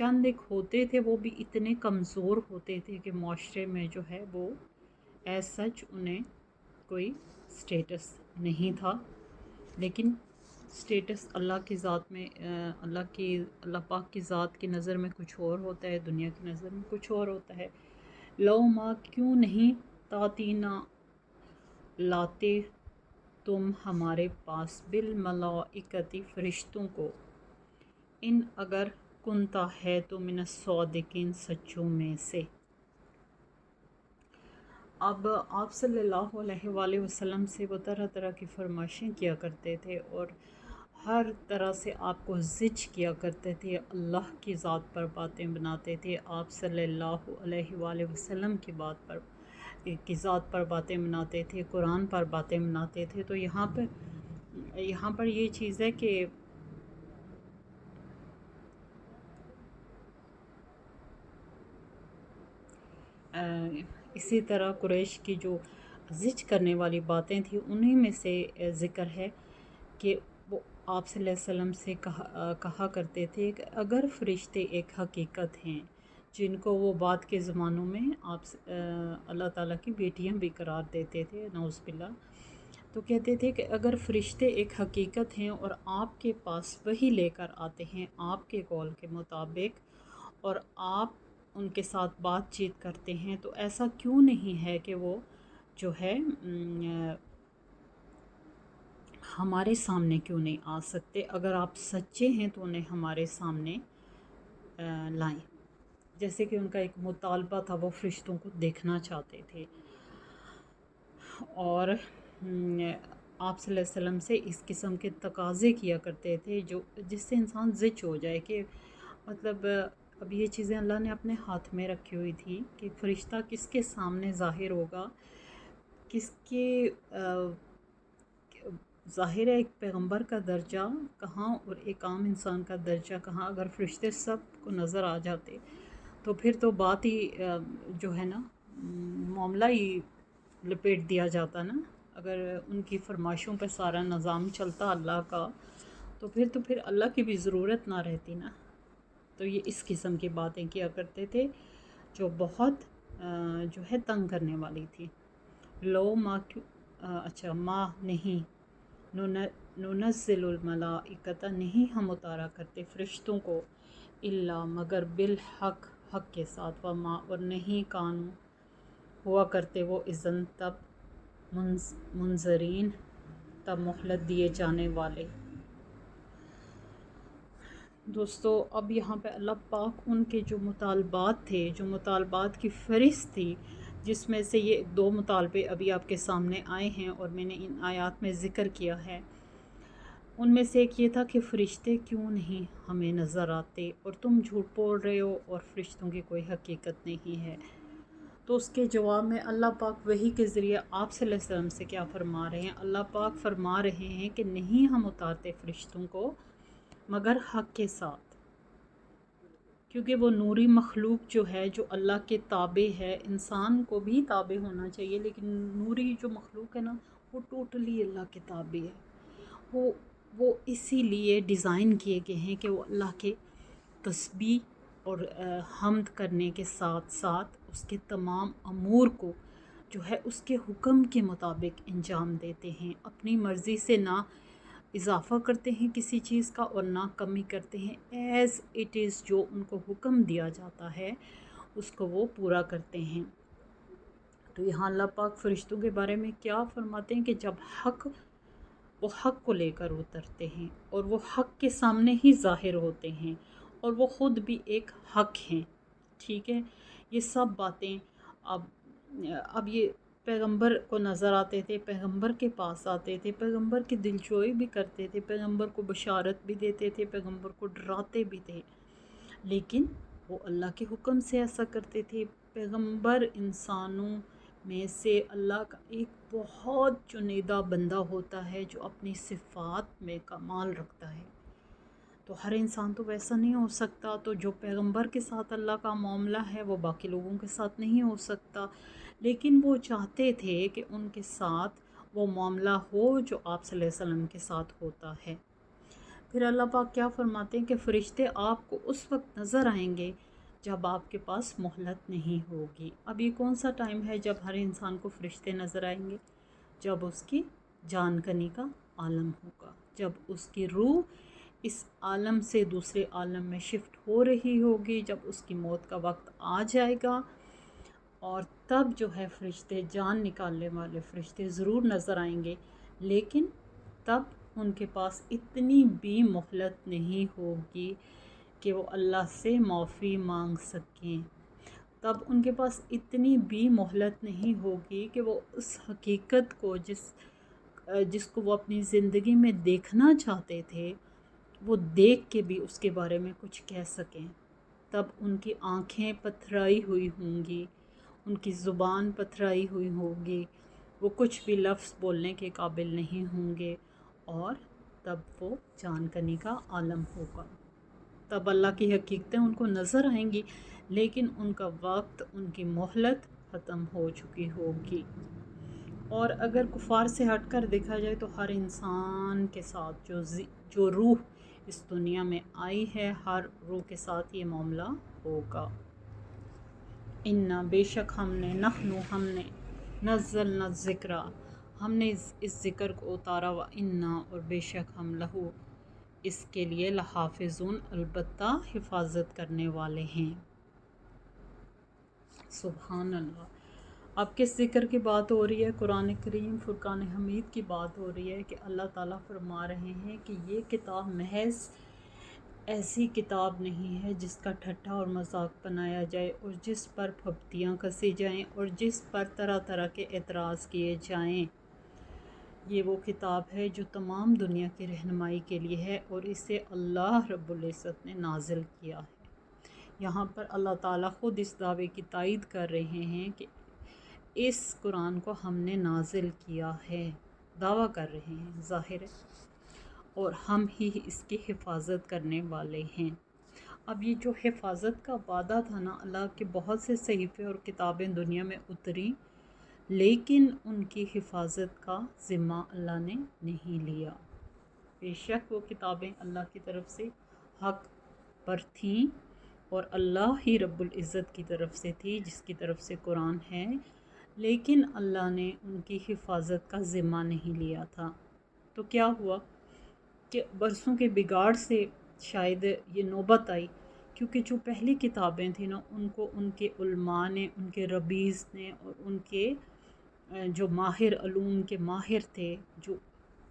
چند ایک ہوتے تھے، وہ بھی اتنے کمزور ہوتے تھے کہ معاشرے میں جو ہے وہ ایز سچ انہیں کوئی سٹیٹس نہیں تھا، لیکن سٹیٹس اللہ کی ذات میں اللہ پاک کی ذات کی نظر میں کچھ اور ہوتا ہے، دنیا کی نظر میں کچھ اور ہوتا ہے۔ لو ما کیوں نہیں تاتینا لاتے تم ہمارے پاس بالملائکتی فرشتوں کو، ان اگر کنتا ہے تو من الصادقین سچوں میں سے۔ اب آپ صلی اللہ علیہ وآلہ وسلم سے وہ طرح طرح کی فرمائشیں کیا کرتے تھے اور ہر طرح سے آپ کو زج کیا کرتے تھے، اللہ کی ذات پر باتیں بناتے تھے، آپ صلی اللہ علیہ وآلہ وسلم کی ذات پر باتیں بناتے تھے، قرآن پر باتیں بناتے تھے۔ تو یہاں پر یہ چیز ہے کہ اسی طرح قریش کی جو زج کرنے والی باتیں تھیں، انہی میں سے ذکر ہے کہ وہ آپ صلی اللہ علیہ وسلم سے کہا کرتے تھے کہ اگر فرشتے ایک حقیقت ہیں، جن کو وہ بعد کے زمانوں میں اللہ تعالیٰ کی بیٹیاں بھی قرار دیتے تھے، نعوذ باللہ، تو کہتے تھے کہ اگر فرشتے ایک حقیقت ہیں اور آپ کے پاس وحی لے کر آتے ہیں آپ کے قول کے مطابق، اور آپ ان کے ساتھ بات چیت کرتے ہیں، تو ایسا کیوں نہیں ہے کہ وہ جو ہے ہمارے سامنے کیوں نہیں آ سکتے؟ اگر آپ سچے ہیں تو انہیں ہمارے سامنے لائیں۔ جیسے کہ ان کا ایک مطالبہ تھا، وہ فرشتوں کو دیکھنا چاہتے تھے، اور آپ صلی اللہ علیہ وسلم سے اس قسم کے تقاضے کیا کرتے تھے جس سے انسان زج ہو جائے کہ مطلب اب یہ چیزیں اللہ نے اپنے ہاتھ میں رکھی ہوئی تھی کہ فرشتہ کس کے سامنے ظاہر ہوگا، کس کے ظاہر ہے ایک پیغمبر کا درجہ کہاں اور ایک عام انسان کا درجہ کہاں۔ اگر فرشتے سب کو نظر آ جاتے تو پھر تو بات ہی جو ہے نا، معاملہ ہی لپیٹ دیا جاتا نا۔ اگر ان کی فرمائشوں پہ سارا نظام چلتا اللہ کا، تو پھر اللہ کی بھی ضرورت نہ رہتی نا۔ تو یہ اس قسم کی باتیں کیا کرتے تھے جو بہت جو ہے تنگ کرنے والی تھی۔ لو ما ما نہیں، ننزل الملائکۃ نہیں ہم اتارا کرتے فرشتوں کو، الا مگر بالحق حق کے ساتھ، وما اور نہیں کانو ہوا کرتے وہ اذن تب منظرین تب مہلت دیے جانے والے۔ دوستو اب یہاں پہ اللہ پاک ان کے جو مطالبات تھے، جو مطالبات کی فہرست تھی، جس میں سے یہ 2 مطالبے ابھی آپ کے سامنے آئے ہیں اور میں نے ان آیات میں ذکر کیا ہے، ان میں سے ایک یہ تھا کہ فرشتے کیوں نہیں ہمیں نظر آتے اور تم جھوٹ بول رہے ہو اور فرشتوں کی کوئی حقیقت نہیں ہے۔ تو اس کے جواب میں اللہ پاک وحی کے ذریعے آپ صلی اللہ علیہ وسلم سے کیا فرما رہے ہیں؟ اللہ پاک فرما رہے ہیں کہ نہیں ہم اتارتے فرشتوں کو مگر حق کے ساتھ، کیونکہ وہ نوری مخلوق جو ہے، جو اللہ کے تابع ہے، انسان کو بھی تابع ہونا چاہیے، لیکن نوری جو مخلوق ہے نا، وہ ٹوٹلی اللہ کے تابع ہے۔ وہ اسی لیے ڈیزائن کیے گئے ہیں کہ وہ اللہ کے تسبیح اور حمد کرنے کے ساتھ ساتھ اس کے تمام امور کو جو ہے اس کے حکم کے مطابق انجام دیتے ہیں، اپنی مرضی سے نہ اضافہ کرتے ہیں کسی چیز کا اور نہ کمی کرتے ہیں، ایز اٹ از جو ان کو حکم دیا جاتا ہے اس کو وہ پورا کرتے ہیں۔ تو یہاں اللہ پاک فرشتوں کے بارے میں کیا فرماتے ہیں کہ جب وہ حق کو لے کر اترتے ہیں اور وہ حق کے سامنے ہی ظاہر ہوتے ہیں اور وہ خود بھی ایک حق ہیں، ٹھیک ہے۔ یہ سب باتیں اب یہ پیغمبر کو نظر آتے تھے، پیغمبر کے پاس آتے تھے، پیغمبر کی دلجوئی بھی کرتے تھے، پیغمبر کو بشارت بھی دیتے تھے، پیغمبر کو ڈراتے بھی تھے، لیکن وہ اللہ کے حکم سے ایسا کرتے تھے۔ پیغمبر انسانوں میں سے اللہ کا ایک بہت چنیدہ بندہ ہوتا ہے جو اپنی صفات میں کمال رکھتا ہے، تو ہر انسان تو ویسا نہیں ہو سکتا۔ تو جو پیغمبر کے ساتھ اللہ کا معاملہ ہے وہ باقی لوگوں کے ساتھ نہیں ہو سکتا، لیکن وہ چاہتے تھے کہ ان کے ساتھ وہ معاملہ ہو جو آپ صلی اللہ علیہ وسلم کے ساتھ ہوتا ہے۔ پھر اللہ پاک کیا فرماتے ہیں کہ فرشتے آپ کو اس وقت نظر آئیں گے جب آپ کے پاس مہلت نہیں ہوگی۔ اب یہ کون سا ٹائم ہے جب ہر انسان کو فرشتے نظر آئیں گے؟ جب اس کی جان کنی کا عالم ہوگا، جب اس کی روح اس عالم سے دوسرے عالم میں شفٹ ہو رہی ہوگی، جب اس کی موت کا وقت آ جائے گا، اور تب جو ہے فرشتے، جان نکالنے والے فرشتے ضرور نظر آئیں گے، لیکن تب ان کے پاس اتنی بھی مہلت نہیں ہوگی کہ وہ اللہ سے معافی مانگ سکیں۔ تب ان کے پاس اتنی بھی مہلت نہیں ہوگی کہ وہ اس حقیقت کو جس کو وہ اپنی زندگی میں دیکھنا چاہتے تھے، وہ دیکھ کے بھی اس کے بارے میں کچھ کہہ سکیں۔ تب ان کی آنکھیں پتھرائی ہوئی ہوں گی، ان کی زبان پتھرائی ہوئی ہوگی، وہ کچھ بھی لفظ بولنے کے قابل نہیں ہوں گے، اور تب وہ جان کنی کا عالم ہوگا۔ تب اللہ کی حقیقتیں ان کو نظر آئیں گی، لیکن ان کا وقت، ان کی مہلت ختم ہو چکی ہوگی۔ اور اگر کفار سے ہٹ کر دیکھا جائے تو ہر انسان کے ساتھ جو روح اس دنیا میں آئی ہے، ہر روح کے ساتھ یہ معاملہ ہوگا۔ اِنَّا بے شک ہم نے نزلنا الذکر، ہم نے اس ذکر کو اتارا، وَإِنَّا اور بے شک ہم لہو اس کے لیے لحافظون البتہ حفاظت کرنے والے ہیں۔ سبحان اللہ۔ اب کس ذکر کی بات ہو رہی ہے؟ قرآن کریم فرقان حمید کی بات ہو رہی ہے کہ اللہ تعالیٰ فرما رہے ہیں کہ یہ کتاب محض ایسی کتاب نہیں ہے جس کا ٹھٹھا اور مذاق بنایا جائے، اور جس پر پھپتیاں کسی جائیں، اور جس پر طرح طرح کے اعتراض کیے جائیں۔ یہ وہ کتاب ہے جو تمام دنیا کی رہنمائی کے لیے ہے، اور اسے اللہ رب العزت نے نازل کیا ہے۔ یہاں پر اللہ تعالیٰ خود اس دعوے کی تائید کر رہے ہیں کہ اس قرآن کو ہم نے نازل کیا ہے، دعویٰ کر رہے ہیں ظاہر ہے، اور ہم ہی اس کی حفاظت کرنے والے ہیں۔ اب یہ جو حفاظت کا وعدہ تھا نا، اللہ کے بہت سے صحیفے اور کتابیں دنیا میں اتری، لیکن ان کی حفاظت کا ذمہ اللہ نے نہیں لیا۔ بے شک وہ کتابیں اللہ کی طرف سے حق پر تھیں، اور اللہ ہی رب العزت کی طرف سے تھی، جس کی طرف سے قرآن ہے، لیکن اللہ نے ان کی حفاظت کا ذمہ نہیں لیا تھا۔ تو کیا ہوا کہ برسوں کے بگاڑ سے شاید یہ نوبت آئی، کیونکہ جو پہلی کتابیں تھیں نا، ان کو ان کے علماء نے، ان کے ربیز نے، اور ان کے جو ماہر علوم کے ماہر تھے، جو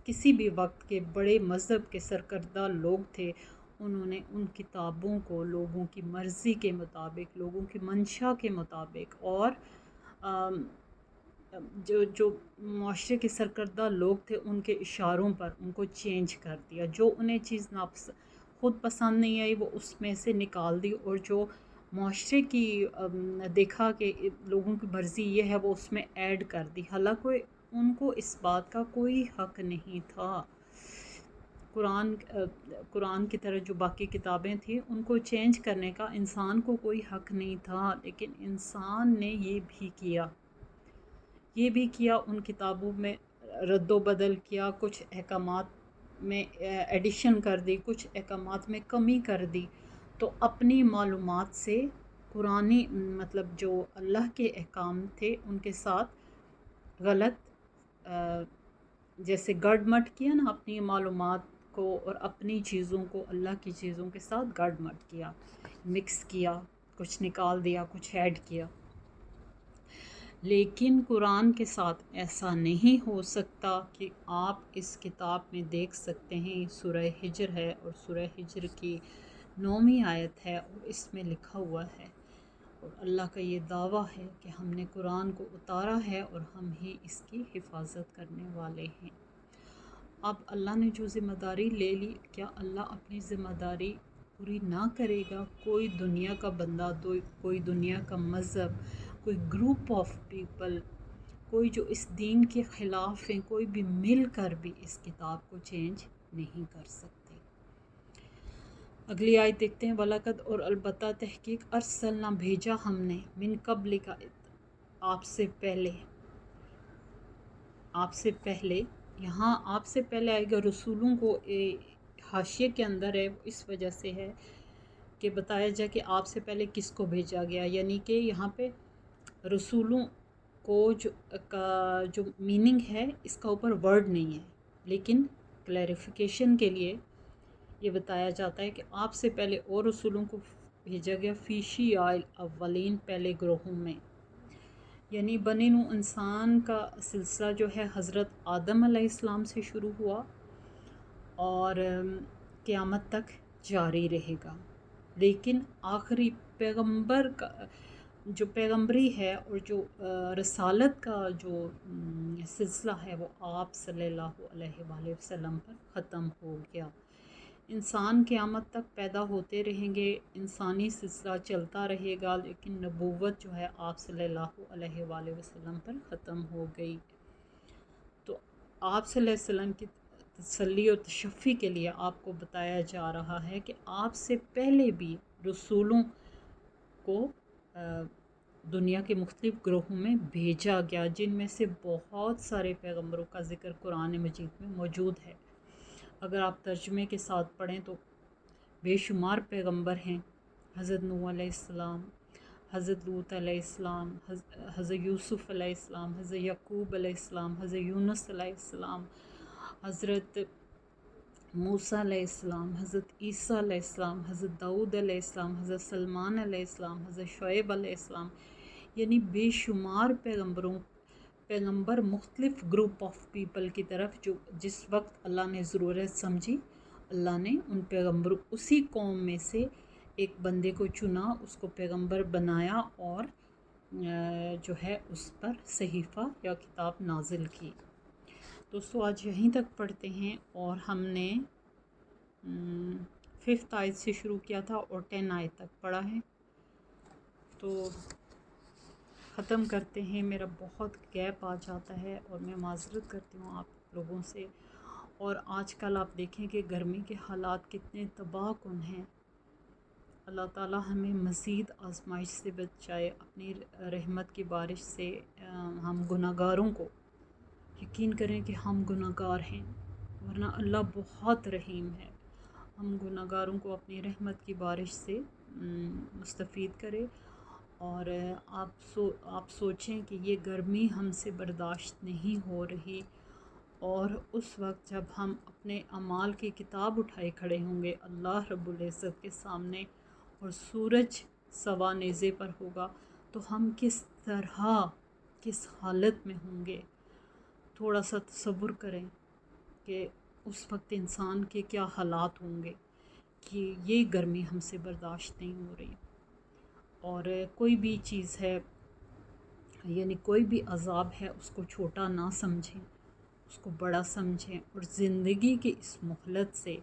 کسی بھی وقت کے بڑے مذہب کے سرکردہ لوگ تھے، انہوں نے ان کتابوں کو لوگوں کی مرضی کے مطابق، لوگوں کی منشا کے مطابق، اور جو معاشرے کے سرکردہ لوگ تھے ان کے اشاروں پر ان کو چینج کر دیا۔ جو انہیں چیز خود پسند نہیں آئی وہ اس میں سے نکال دی، اور جو معاشرے کی دیکھا کہ لوگوں کی مرضی یہ ہے، وہ اس میں ایڈ کر دی، حالانکہ ان کو اس بات کا کوئی حق نہیں تھا۔ قرآن کی طرح جو باقی کتابیں تھیں ان کو چینج کرنے کا انسان کو کوئی حق نہیں تھا، لیکن انسان نے یہ بھی کیا، ان کتابوں میں رد و بدل کیا، کچھ احکامات میں ایڈیشن کر دی، کچھ احکامات میں کمی کر دی، تو اپنی معلومات سے قرآنی مطلب جو اللہ کے احکام تھے ان کے ساتھ غلط جیسے گڑ مٹ کیا نا، اپنی معلومات کو اور اپنی چیزوں کو اللہ کی چیزوں کے ساتھ گڑ مٹ کیا، مکس کیا، کچھ نکال دیا، کچھ ایڈ کیا۔ لیکن قرآن کے ساتھ ایسا نہیں ہو سکتا کہ آپ اس کتاب میں دیکھ سکتے ہیں، سورہ ہجر ہے، اور سورہ ہجر کی 9ویں آیت ہے، اور اس میں لکھا ہوا ہے، اور اللہ کا یہ دعویٰ ہے کہ ہم نے قرآن کو اتارا ہے اور ہم ہی اس کی حفاظت کرنے والے ہیں۔ اب اللہ نے جو ذمہ داری لے لی، کیا اللہ اپنی ذمہ داری پوری نہ کرے گا؟ کوئی دنیا کا بندہ، کوئی دنیا کا مذہب، کوئی گروپ آف پیپل، کوئی جو اس دین کے خلاف ہیں، کوئی بھی مل کر بھی اس کتاب کو چینج نہیں کر سکتے۔ اگلی آیت دیکھتے ہیں، وَلَقَدْ اور البتہ تحقیق ارسلنا بھیجا ہم نے، من قبل کا آپ سے پہلے، یہاں آپ سے پہلے آئے گا رسولوں کو حاشیے کے اندر ہے وہ اس وجہ سے ہے کہ بتایا جائے کہ آپ سے پہلے کس کو بھیجا گیا، یعنی کہ یہاں پہ رسولوں کو جو میننگ ہے اس کا اوپر ورڈ نہیں ہے، لیکن کلیریفیکیشن کے لیے یہ بتایا جاتا ہے کہ آپ سے پہلے اور رسولوں کو بھیجا گیا فیشی آئل اولین پہلے گروہوں میں، یعنی بنی نوع انسان کا سلسلہ جو ہے حضرت آدم علیہ السلام سے شروع ہوا اور قیامت تک جاری رہے گا، لیکن آخری پیغمبر کا جو پیغمبری ہے اور جو رسالت کا جو سلسلہ ہے وہ آپ صلی اللہ علیہ وآلہ وسلم پر ختم ہو گیا۔ انسان قیامت تک پیدا ہوتے رہیں گے، انسانی سلسلہ چلتا رہے گا، لیکن نبوت جو ہے آپ صلی اللہ علیہ وآلہ وسلم پر ختم ہو گئی۔ تو آپ صلی اللہ علیہ وسلم کی تسلی اور تشفی کے لیے آپ کو بتایا جا رہا ہے کہ آپ سے پہلے بھی رسولوں کو دنیا کے مختلف گروہوں میں بھیجا گیا، جن میں سے بہت سارے پیغمبروں کا ذکر قرآن مجید میں موجود ہے۔ اگر آپ ترجمے کے ساتھ پڑھیں تو بے شمار پیغمبر ہیں، حضرت نوح علیہ السلام، حضرت لوط علیہ السلام، حضرت یوسف علیہ السلام، حضرت یعقوب علیہ السلام، حضرت یونس علیہ السلام، حضرت موسیٰ علیہ السلام، حضرت عیسیٰ علیہ السلام، حضرت داؤد علیہ السلام، حضرت سلمان علیہ السلام، حضرت شعیب علیہ السلام، یعنی بے شمار پیغمبر مختلف گروپ آف پیپل کی طرف جس وقت اللہ نے ضرورت سمجھی، اللہ نے ان پیغمبروں اسی قوم میں سے ایک بندے کو چنا، اس کو پیغمبر بنایا اور جو ہے اس پر صحیفہ یا کتاب نازل کی۔ دوستو آج یہیں تک پڑھتے ہیں، اور ہم نے 5 آیت سے شروع کیا تھا اور 10 آیت تک پڑھا ہے، تو ختم کرتے ہیں۔ میرا بہت گیپ آ جاتا ہے اور میں معذرت کرتی ہوں آپ لوگوں سے، اور آج کل آپ دیکھیں کہ گرمی کے حالات کتنے تباہ کن ہیں۔ اللہ تعالیٰ ہمیں مزید آزمائش سے بچائے، اپنی رحمت کی بارش سے۔ ہم گناہ گاروں کو یقین کریں کہ ہم گناہ گار ہیں، ورنہ اللہ بہت رحیم ہے۔ ہم گناہ گاروں کو اپنی رحمت کی بارش سے مستفید کرے، اور آپ سوچیں کہ یہ گرمی ہم سے برداشت نہیں ہو رہی، اور اس وقت جب ہم اپنے اعمال کی کتاب اٹھائے کھڑے ہوں گے اللہ رب العزت کے سامنے، اور سورج سوا نیزے پر ہوگا، تو ہم کس طرح کس حالت میں ہوں گے۔ تھوڑا سا تصور کریں کہ اس وقت انسان کے کیا حالات ہوں گے، کہ یہ گرمی ہم سے برداشت نہیں ہو رہی۔ اور کوئی بھی چیز ہے، یعنی کوئی بھی عذاب ہے، اس کو چھوٹا نہ سمجھیں، اس کو بڑا سمجھیں، اور زندگی کی اس مہلت سے،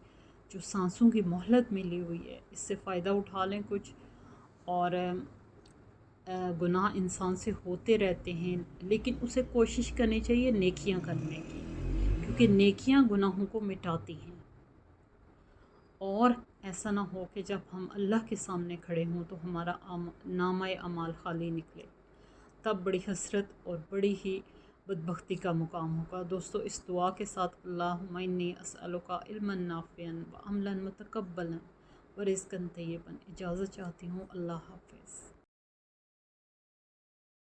جو سانسوں کی مہلت ملی ہوئی ہے، اس سے فائدہ اٹھا لیں کچھ۔ اور گناہ انسان سے ہوتے رہتے ہیں، لیکن اسے کوشش کرنی چاہیے نیکیاں کرنے کی، کیونکہ نیکیاں گناہوں کو مٹاتی ہیں۔ اور ایسا نہ ہو کہ جب ہم اللہ کے سامنے کھڑے ہوں تو ہمارا نامہ اعمال خالی نکلے، تب بڑی حسرت اور بڑی ہی بدبختی کا مقام ہوگا۔ دوستو اس دعا کے ساتھ اللہم انی اسألک علما نافعا وعملا متقبلا ورزقا طیبا اجازت چاہتی ہوں۔ اللہ حافظ۔